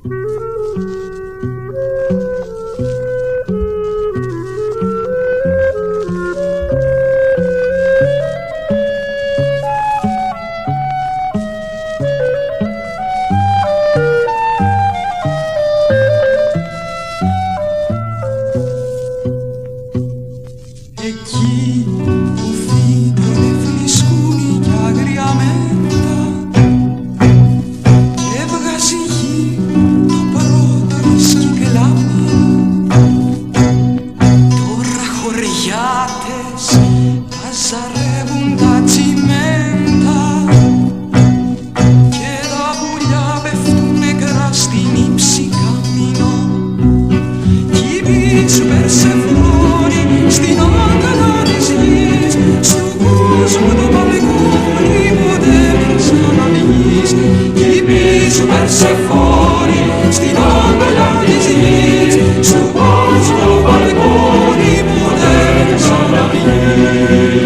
Εκεί που φύγανε φλισκούνι κι άγρια μέντα και έβγαζε η γη το πρώτο της κυκλάμι. Τώρα χωριάτες παζαρεύουν τα τσιμέντα και τα πουλιά πέφτουν νεκρά στην ύψη καμίνο κι η πίτσου Περσεφόνη στην άγκαλα της γης στον κόσμο το μπαλκόνι ποτέ μην ξαναβγείς κι η πίτσου Περσεφόνη στην άγκαλα της γης στον κόσμο το μπαλκόνι ποτέ μην ξαναβγείς.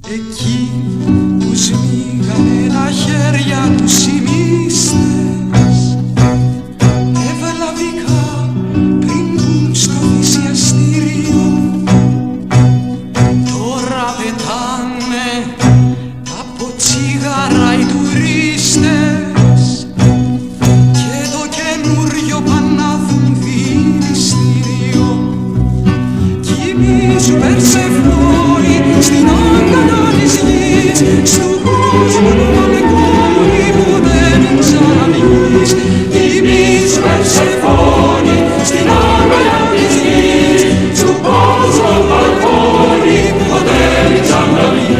Εκεί που σμίγανε τα χέρια τους οι μύστες ευλαβικά πριν μπουν στο θυσιαστήριο, τώρα πετάνε από τσίγαρα οι τουρίστες και το καινούριο πάνε να δουν δηληστήριο κι η πίτσου Περσεφόνη στην άγκαλα της γης στον κόσμο το μπαλκόνι ποτέ μην ξαναβγείς κι η πίτσου Περσεφόνη στην άγκαλα της γης στον κόσμο το μπαλκόνι ποτέ μην ξαναβγείς.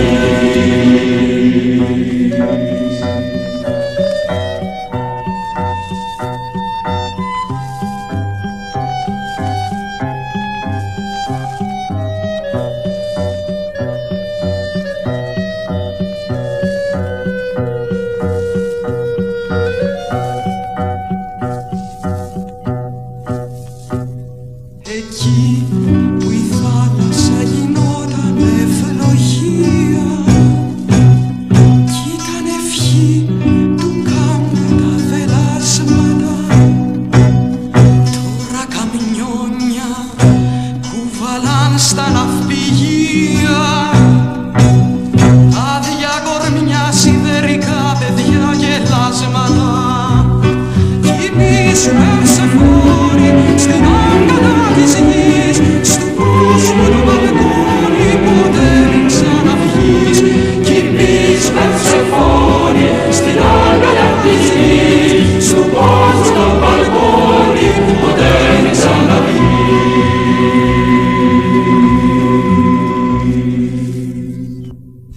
Εκεί που η θάλασσα γινόταν ευλογία κι ήταν ευχή του κάμπου τα θελάσματα, τώρα καμιόνια κουβαλάν στα ναυπηγεία άδεια κορμιά σιδερικά παιδιά γελάσματα.